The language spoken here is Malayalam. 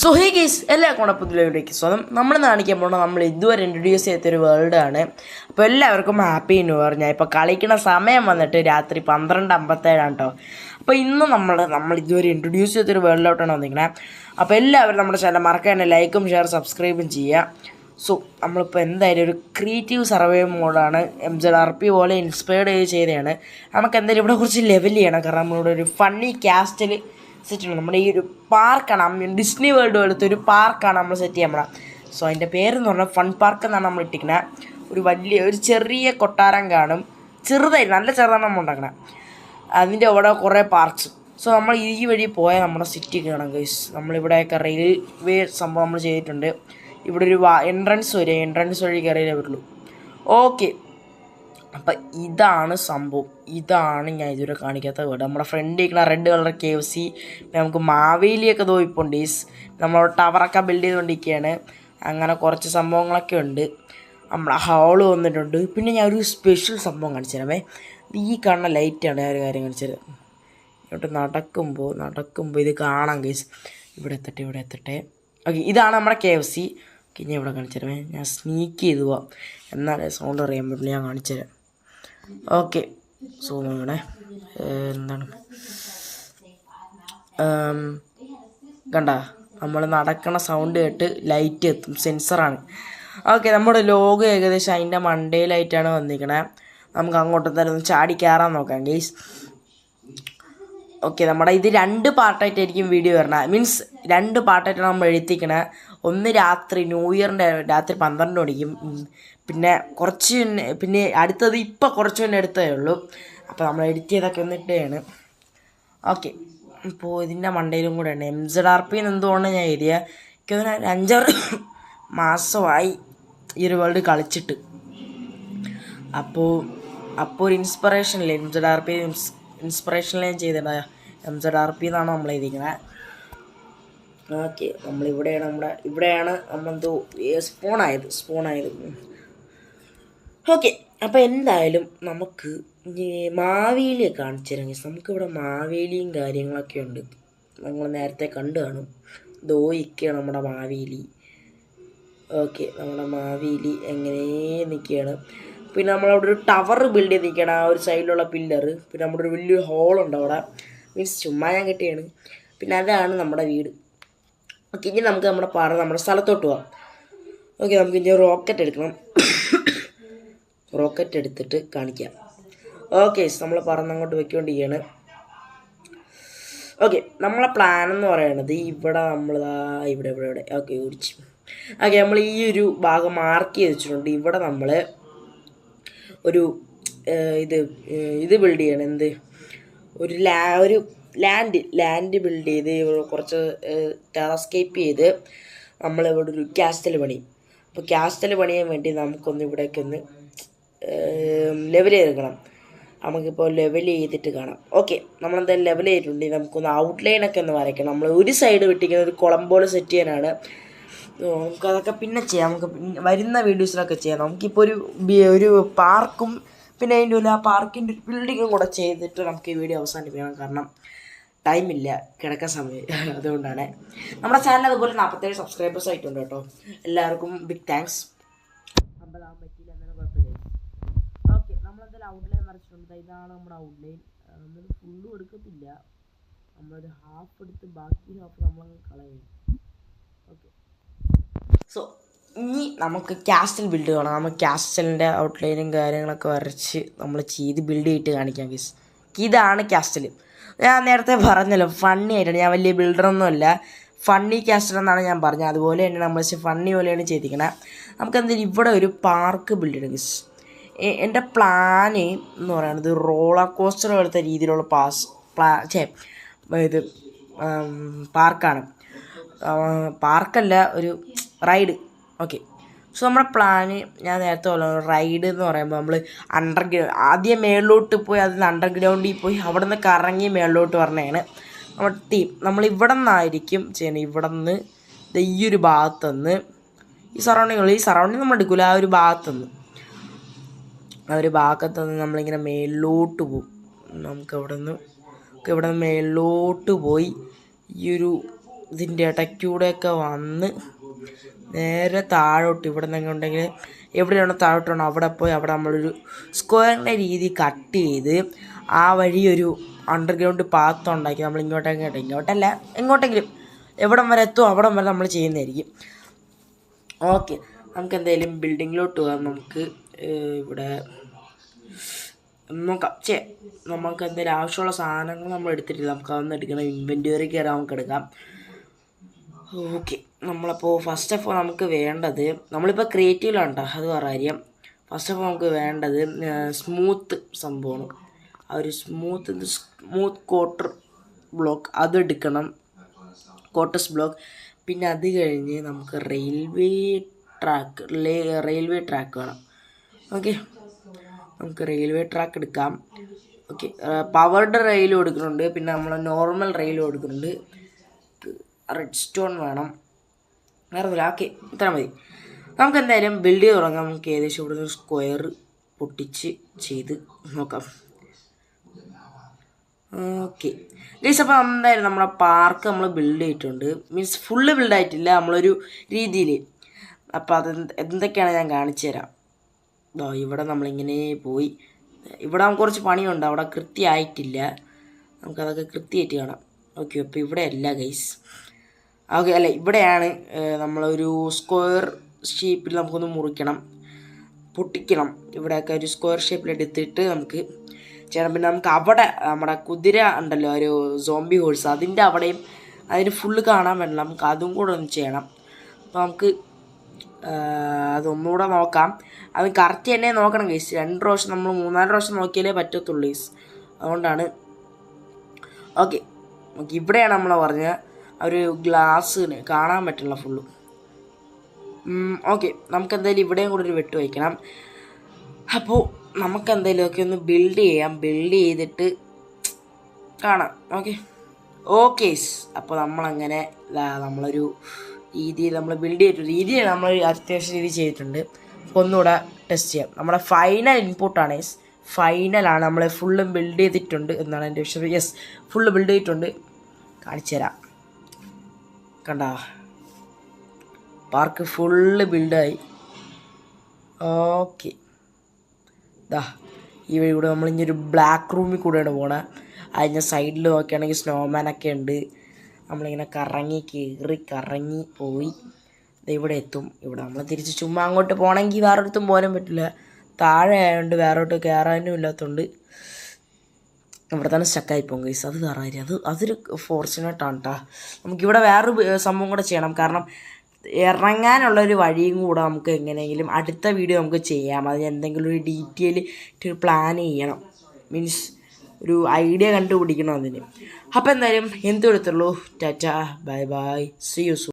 സോ ഹേ ഗൈസ് എല്ലാവർക്കും കൂടെ പുതിയ വീഡിയോയ്ക്ക് സ്വാഗതം. നമ്മൾ കാണിക്കാൻ പോകുന്നത് നമ്മൾ ഇതുവരെ ഇൻട്രൊഡ്യൂസ് ചെയ്തൊരു വേൾഡാണ്. അപ്പോൾ എല്ലാവർക്കും ഹാപ്പി ന്യൂ ഇയർ. ഞാൻ ഇപ്പോൾ കളിക്കുന്ന സമയം വന്നിട്ട് രാത്രി 12:57 കേട്ടോ. അപ്പോൾ ഇന്ന് നമ്മൾ ഇതുവരെ ഇൻട്രൊഡ്യൂസ് ചെയ്തൊരു വേൾഡിലോട്ടാണ് വന്നിരിക്കുന്നത്. അപ്പോൾ എല്ലാവരും നമ്മുടെ ചാനൽ മറക്കാതെ ലൈക്കും ഷെയർ സബ്സ്ക്രൈബും ചെയ്യുക. സോ നമ്മളിപ്പോൾ എന്തായാലും ഒരു ക്രിയേറ്റീവ് സർവേ മോഡാണ്. MZRP പോലെ ഇൻസ്പയർഡ് ചെയ്തതാണ്. നമുക്ക് എന്തായാലും ഇവിടെ കുറച്ച് ലെവൽ ചെയ്യണം. കാരണം നമ്മളിവിടെ ഒരു ഫണ്ണി കാസ്റ്റിൽ സെറ്റ് ചെയ്യണം. നമ്മുടെ ഈ ഒരു പാർക്കാണ്, ഡിസ്നി വേൾഡ് പോലത്തെ ഒരു പാർക്കാണ് നമ്മൾ സെറ്റ് ചെയ്യാൻ പോണത്. സോ അതിൻ്റെ പേരെന്ന് പറഞ്ഞാൽ ഫൺ പാർക്ക് എന്നാണ് നമ്മൾ ഇട്ടിരിക്കുന്നത്. ഒരു ചെറിയ കൊട്ടാരം കാണും, ചെറുതായി നല്ല ചെറുതാണ് നമ്മൾ ഉണ്ടാക്കണം. അതിൻ്റെ അവിടെ കുറേ പാർക്സ്. സോ നമ്മൾ ഈ വഴി പോയാൽ നമ്മുടെ സിറ്റി കാണാം ഗൈസ്. നമ്മളിവിടെയൊക്കെ റെയിൽവേ സംഭവം നമ്മൾ ചെയ്തിട്ടുണ്ട്. ഇവിടെ ഒരു എൻട്രൻസ് വഴി കയറിയേ വരുള്ളൂ. ഓക്കെ, അപ്പം ഇതാണ് സംഭവം. ഇതാണ് ഞാൻ ഇതുവരെ കാണിക്കാത്ത വീട്. നമ്മുടെ ഫ്രണ്ട് ഇരിക്കുന്ന റെഡ് കളർ KFC. നമുക്ക് മാവേലിയൊക്കെ തോന്നിപ്പുണ്ട്. നമ്മളവിടെ ടവറൊക്കെ ബിൽഡ് ചെയ്തുകൊണ്ടിരിക്കുകയാണ്. അങ്ങനെ കുറച്ച് സംഭവങ്ങളൊക്കെ ഉണ്ട്. നമ്മുടെ ഹാള് വന്നിട്ടുണ്ട്. പിന്നെ ഞാൻ ഒരു സ്പെഷ്യൽ സംഭവം കാണിച്ചു തരാമേ. ഈ കാണുന്ന ലൈറ്റാണ് ഞാൻ ഒരു കാര്യം കാണിച്ചത്. ഇങ്ങോട്ട് നടക്കുമ്പോൾ ഇത് കാണാം ഗൈസ്. ഇവിടെ എത്തട്ടെ. ഓക്കെ, ഇതാണ് നമ്മുടെ KFC. ഓക്കെ, ഞാൻ ഇവിടെ കാണിച്ചു തരാമേ. ഞാൻ സ്നീക്ക് ചെയ്ത് പോവാം, എന്നാലേ സൗണ്ട് അറിയാൻ പറ്റില്ല. ഞാൻ കാണിച്ചു തരാം. ഓക്കെ, സോ ഇവിടെ എന്താണ് കണ്ട, നമ്മൾ നടക്കണ സൗണ്ട് കേട്ട് ലൈറ്റ് എത്തും, സെൻസറാണ്. ഓക്കെ, നമ്മുടെ ലോഗോ ഏകദേശം അതിൻ്റെ മണ്ടയിലായിട്ടാണ് വന്നിരിക്കണേ. നമുക്ക് അങ്ങോട്ട് തന്നെ ഒന്ന് ചാടി കയറാൻ നോക്കാം ഗൈസ്. ഓക്കെ, നമ്മുടെ ഇത് 2 പാർട്ടായിട്ടായിരിക്കും വീഡിയോ വരണത്. മീൻസ് 2 പാർട്ടായിട്ടാണ് നമ്മൾ എഴുതിക്കണത്. ഒന്ന് രാത്രി ന്യൂ ഇയറിൻ്റെ രാത്രി 12 മണിക്കും, പിന്നെ അടുത്തത് ഇപ്പോൾ കുറച്ച് മുന്നേ എടുത്തതേ ഉള്ളൂ. അപ്പോൾ നമ്മൾ എഡിറ്റ് ചെയ്തൊക്കെ ഒന്നിട്ടാണ്. ഓക്കെ, ഇപ്പോൾ ഇതിൻ്റെ മണ്ടയിലും കൂടെയാണ് MZRP എന്തുകൊണ്ട് ഞാൻ എഴുതിയ. എനിക്ക് ഒരു 5-6 മാസമായി ഈ ഒരു വേൾഡ് കളിച്ചിട്ട്. അപ്പോൾ ഒരു ഇൻസ്പിറേഷനില്ല, MZRP ഇൻസ്പിറേഷനിൽ ഞാൻ ചെയ്തിട്ടുണ്ടായ MZRP എന്നാണ് നമ്മൾ എഴുതിക്കുന്നത്. ഓക്കെ, ഇവിടെയാണ് നമ്മളെന്തോ സ്പോണായത്. ഓക്കെ, അപ്പോൾ എന്തായാലും നമുക്ക് മാവേലിയെ കാണിച്ചു തരാം. നമുക്കിവിടെ മാവേലിയും കാര്യങ്ങളൊക്കെ ഉണ്ട്. നമ്മൾ നേരത്തെ കണ്ടു കാണും. ദോയിക്കാണ് നമ്മുടെ മാവേലി. ഓക്കെ, നമ്മുടെ മാവേലി എങ്ങനെ നിൽക്കുകയാണ്. പിന്നെ നമ്മളവിടെ ഒരു ടവർ ബിൽഡ് ചെയ്ത് നിൽക്കുകയാണ്, ആ ഒരു സൈഡിലുള്ള പില്ലർ. പിന്നെ നമ്മുടെ ഒരു വലിയൊരു ഹോളുണ്ട് അവിടെ. മീൻസ് ചുമ്മാ ഞാൻ കെട്ടിയാണ്. പിന്നെ അതാണ് നമ്മുടെ വീട്. ഓക്കെ, ഇനി നമുക്ക് നമ്മുടെ സ്ഥലത്തോട്ട് പോവാം. ഓക്കെ, നമുക്ക് ഇനി റോക്കറ്റ് എടുക്കണം. റോക്കറ്റ് എടുത്തിട്ട് കാണിക്കാം. ഓക്കെ, നമ്മൾ പറന്നങ്ങോട്ട് വെക്കൊണ്ടിരിക്കുകയാണ്. ഓക്കെ, നമ്മളെ പ്ലാൻ എന്ന് പറയുന്നത് ഇവിടെ ഇവിടെ ഓക്കെ ഓടിച്ചു. ഓക്കെ, നമ്മൾ ഈ ഒരു ഭാഗം മാർക്ക് ചെയ്ത് വെച്ചിട്ടുണ്ട്. ഇവിടെ നമ്മൾ ഒരു ഇത് ബിൽഡ് ചെയ്യണം. ഒരു ലാൻഡ് ബിൽഡ് ചെയ്ത് കുറച്ച് ടെറസ്കേപ്പ് ചെയ്ത് നമ്മളിവിടെ ഒരു കാസ്റ്റൽ പണിയും. അപ്പോൾ കാസ്റ്റൽ പണിയാൻ വേണ്ടി നമുക്കൊന്ന് ഇവിടേക്ക് ഒന്ന് ലെവൽ ചെയ്തെടുക്കണം. നമുക്കിപ്പോൾ ലെവൽ ചെയ്തിട്ട് കാണാം. ഓക്കെ, നമ്മളെന്തായാലും ലെവൽ ചെയ്തിട്ടുണ്ടെങ്കിൽ നമുക്കൊന്ന് ഔട്ട്ലൈനൊക്കെ ഒന്ന് വരയ്ക്കണം. നമ്മൾ ഒരു സൈഡ് വിട്ടിരിക്കുന്ന ഒരു കുളം പോലെ സെറ്റ് ചെയ്യാനാണ്. നമുക്കതൊക്കെ പിന്നെ ചെയ്യാം. നമുക്ക് വരുന്ന വീഡിയോസിലൊക്കെ ചെയ്യാം. നമുക്കിപ്പോൾ ഒരു പാർക്കും പിന്നെ അതിൻ്റെ ഉള്ളിൽ ആ പാർക്കിൻ്റെ ഒരു ബിൽഡിങ്ങും കൂടെ ചെയ്തിട്ട് നമുക്ക് ഈ വീഡിയോ അവസാനിപ്പിക്കണം. കാരണം ടൈമില്ല, കിടക്കാൻ സമയം. അതുകൊണ്ടാണ്. നമ്മുടെ ചാനൽ അതുപോലെ 47 സബ്സ്ക്രൈബേഴ്സ് ആയിട്ടുണ്ട് കേട്ടോ. എല്ലാവർക്കും ബിഗ് താങ്ക്സ്. 50 ആകാൻ പറ്റിയില്ല, എന്നാലും കുഴപ്പമില്ല. ഓക്കെ, നമ്മളെന്തായാലും ഔട്ട്ലൈൻ വരച്ചിട്ടുണ്ട്. ഇതാണ് നമ്മുടെ ഔട്ട്ലൈൻ. നമ്മൾ ഫുള്ളും എടുക്കത്തില്ല, നമ്മളൊരു ഹാഫ് എടുത്ത് ബാക്കി ഹാഫ് നമ്മളങ്ങ് കളയും. ഓക്കെ, സോ ഇനി നമുക്ക് കാസ്റ്റൽ ബിൽഡ് ചെയ്യണം. നമുക്ക് കാസ്റ്റലിൻ്റെ ഔട്ട്ലൈനും കാര്യങ്ങളൊക്കെ വരച്ച് നമ്മൾ ചെയ്ത് ബിൽഡ് ചെയ്തിട്ട് കാണിക്കാം ഗൈസ്. ഇതാണ് കാസ്റ്റൽ. ഞാൻ നേരത്തെ പറഞ്ഞല്ലോ, ഫണ്ണി ആയിട്ടാണ്. ഞാൻ വലിയ ബിൽഡറൊന്നുമല്ല, ഫണ്ണി കാസ്റ്റൽ എന്നാണ് ഞാൻ പറഞ്ഞത്. അതുപോലെ തന്നെ നമ്മൾ ഫണ്ണി പോലെയാണ് ചെയ്തിരിക്കുന്നത്. നമുക്ക് എന്തായാലും ഇവിടെ ഒരു പാർക്ക് ബിൽഡ് ചെയ്യണം ഗൈസ്. എൻ്റെ പ്ലാന് എന്ന് പറയുന്നത് റോളർ കോസ്റ്റർ പോലത്തെ രീതിയിലുള്ള പാർക്കല്ല, ഒരു റൈഡ്. ഓക്കെ, സോ നമ്മുടെ പ്ലാന് ഞാൻ നേരത്തെ പറഞ്ഞു. റൈഡ് എന്ന് പറയുമ്പോൾ നമ്മൾ ആദ്യം മേളിലോട്ട് പോയി, അതിൽ അണ്ടർഗ്രൗണ്ടിൽ പോയി അവിടെ നിന്ന് കറങ്ങി മേളിലോട്ട് പറഞ്ഞതാണ് നമ്മുടെ ടീം. നമ്മൾ ഇവിടെ നിന്നായിരിക്കും ചെയ്യണം. ഇവിടെ നിന്ന് ഈ ഒരു ഭാഗത്തുനിന്ന് ഈ സറൗണ്ടിങ് നമ്മൾ എടുക്കില്ല. ആ ഒരു ഭാഗത്തുനിന്ന് നമ്മളിങ്ങനെ മേളിലോട്ട് പോകും. നമുക്ക് ഇവിടെ നിന്ന് മേളിലോട്ട് പോയി ഈ ഒരു ഇതിൻ്റെ ഇടയ്ക്കൂടെയൊക്കെ വന്ന് നേരെ താഴോട്ട് ഇവിടെ നിന്നൊക്കെ ഉണ്ടെങ്കിൽ എവിടെയാണോ താഴോട്ടാണോ അവിടെ പോയി അവിടെ നമ്മളൊരു സ്ക്വയറിൻ്റെ രീതി കട്ട് ചെയ്ത് ആ വഴി ഒരു അണ്ടർഗ്രൗണ്ട് പാത്ത് ഉണ്ടാക്കി നമ്മൾ ഇങ്ങോട്ടല്ല എങ്ങോട്ടെങ്കിലും എവിടം വരെ എത്തും അവിടം വരെ നമ്മൾ ചെയ്യുന്നതായിരിക്കും. ഓക്കെ, നമുക്ക് എന്തായാലും ബിൽഡിങ്ങിലോട്ട് പോകാം. നമുക്ക് ഇവിടെ നോക്കാം. നമുക്ക് എന്തായാലും ആവശ്യമുള്ള സാധനങ്ങൾ നമ്മൾ എടുത്തിട്ടില്ല. നമുക്ക് അതൊന്നും എടുക്കണം. ഇൻവെൻറ്ററി കയറി നമുക്ക് എടുക്കാം. ഓക്കെ, നമ്മളപ്പോൾ ഫസ്റ്റ് ഓഫ് ഓൾ നമുക്ക് വേണ്ടത് നമ്മളിപ്പോൾ ക്രിയേറ്റീവിലാണ് കേട്ടോ, അത് വേറെ കാര്യം. ഫസ്റ്റ് ഓഫ് ഓൾ നമുക്ക് വേണ്ടത് സ്മൂത്ത് സംഭവമാണ്. ആ ഒരു സ്മൂത്ത് കോട്ടർ ബ്ലോക്ക് അതെടുക്കണം, കോട്ടസ് ബ്ലോക്ക്. പിന്നെ അത് കഴിഞ്ഞ് നമുക്ക് റെയിൽവേ ട്രാക്ക് വേണം. ഓക്കെ, നമുക്ക് റെയിൽവേ ട്രാക്ക് എടുക്കാം. ഓക്കെ, പവർഡ് റെയിലും എടുക്കുന്നുണ്ട്, പിന്നെ നമ്മൾ നോർമൽ റെയിലും എടുക്കുന്നുണ്ട്. റെഡ് സ്റ്റോൺ വേണം, വേറെ ഒന്നുമില്ല. ഓക്കെ, ഇത്ര മതി. നമുക്ക് എന്തായാലും ബിൽഡ് ചെയ്ത് തുടങ്ങാം. നമുക്ക് ഏകദേശം ഇവിടെ നിന്ന് സ്ക്വയർ പൊട്ടിച്ച് ചെയ്ത് നോക്കാം. ഓക്കെ ഗൈസ്, അപ്പോൾ എന്തായാലും നമ്മുടെ പാർക്ക് നമ്മൾ ബിൽഡ് ചെയ്തിട്ടുണ്ട്. മീൻസ് ഫുള്ള് ബിൽഡായിട്ടില്ല, നമ്മളൊരു രീതിയിൽ. അപ്പോൾ എന്തൊക്കെയാണ് ഞാൻ കാണിച്ചു തരാം. ഇവിടെ നമ്മളിങ്ങനെ പോയി, ഇവിടെ നമുക്ക് കുറച്ച് പണിയുണ്ട്, അവിടെ കൃത്യമായിട്ടില്ല. നമുക്കതൊക്കെ കൃത്യമായിട്ട് കാണാം. ഓക്കെ, അപ്പോൾ ഇവിടെ അല്ല ഗൈസ്. ഓക്കെ, അല്ല ഇവിടെയാണ്. നമ്മളൊരു സ്ക്വയർ ഷേപ്പിൽ നമുക്കൊന്ന് മുറിക്കണം, പൊട്ടിക്കണം. ഇവിടെയൊക്കെ ഒരു സ്ക്വയർ ഷേപ്പിൽ എടുത്തിട്ട് നമുക്ക് ചെയ്യണം. പിന്നെ നമുക്ക് അവിടെ നമ്മുടെ കുതിര ഉണ്ടല്ലോ, ഒരു സോംബി ഹോഴ്സ്, അതിൻ്റെ അവിടെയും അതിന് ഫുള്ള് കാണാൻ വേണ്ട, നമുക്ക് അതും കൂടെ ഒന്ന് ചെയ്യണം. അപ്പോൾ നമുക്ക് അതൊന്നുകൂടെ നോക്കാം. അത് കറക്റ്റ് തന്നെ നോക്കണം ഗൈസ്. 2 പ്രാവശ്യം നമ്മൾ 3-4 പ്രാവശ്യം നോക്കിയാലേ പറ്റത്തുള്ളൂ ഗൈസ്, അതുകൊണ്ടാണ്. ഓക്കെ, നമുക്ക് ഇവിടെയാണ് നമ്മൾ പറഞ്ഞ ഒരു ഗ്ലാസ്സിന് കാണാൻ പറ്റില്ല ഫുള്ളും. ഓക്കെ, നമുക്ക് എന്തായാലും ഇവിടെയും കൂടെ ഒരു വെട്ട് വയ്ക്കണം. അപ്പോൾ നമുക്ക് എന്തായാലും ഒക്കെ ഒന്ന് ബിൽഡ് ചെയ്യാം. ബിൽഡ് ചെയ്തിട്ട് കാണാം. ഓക്കെ അപ്പോൾ നമ്മളങ്ങനെ നമ്മളൊരു രീതിയിൽ നമ്മൾ ബിൽഡ് ചെയ്തിട്ടുണ്ട്. രീതിയിൽ നമ്മൾ അത്യാവശ്യം രീതി ചെയ്തിട്ടുണ്ട്. അപ്പോൾ ഒന്നുകൂടെ ടെസ്റ്റ് ചെയ്യാം. നമ്മുടെ ഫൈനൽ ഇൻപുട്ടാണ് ഫൈനലാണ്. നമ്മൾ ഫുള്ളും ബിൽഡ് ചെയ്തിട്ടുണ്ട് എന്നാണ് എൻ്റെ വിശ്വാസം. യെസ്, ഫുള്ള് ബിൽഡ് ചെയ്തിട്ടുണ്ട്. കാണിച്ചു തരാം. കണ്ട, പാർക്ക് ഫുള്ള് ബിൽഡായി. ഓക്കെ, ഈ വഴി കൂടെ നമ്മളിങ്ങനെ ഒരു ബ്ലാക്ക് റൂമിൽ കൂടെയാണ് പോണത്. അതിൻ്റെ സൈഡിൽ നോക്കുകയാണെങ്കിൽ സ്നോമാനൊക്കെ ഉണ്ട്. നമ്മളിങ്ങനെ കറങ്ങി പോയി ഇവിടെ എത്തും. ഇവിടെ നമ്മൾ തിരിച്ച് ചുമ്മാ അങ്ങോട്ട് പോകണമെങ്കിൽ വേറെ അടുത്തും പോകാനും പറ്റില്ല, താഴെ ആയതുകൊണ്ട് വേറോട്ട് കയറാനും ഇല്ലാത്തതുകൊണ്ട് ഇവിടെ തന്നെ സ്റ്റക്കായി പോകും ഗൈസ്. അത് വേറെ കാര്യം, അതൊരു ഫോർച്യൂനേറ്റാണ് കേട്ടോ. നമുക്കിവിടെ വേറൊരു സംഭവം കൂടെ ചെയ്യണം. കാരണം ഇറങ്ങാനുള്ളൊരു വഴിയും കൂടെ നമുക്ക് എങ്ങനെയെങ്കിലും അടുത്ത വീഡിയോ നമുക്ക് ചെയ്യാം. അതിന് എന്തെങ്കിലും ഒരു ഡീറ്റെയിൽ പ്ലാൻ ചെയ്യണം, മീൻസ് ഒരു ഐഡിയ കണ്ടുപിടിക്കണം അതിന്. അപ്പോൾ എന്തായാലും എന്ത് കൊടുത്തുള്ളൂ. Tata, bye bye, see you soon.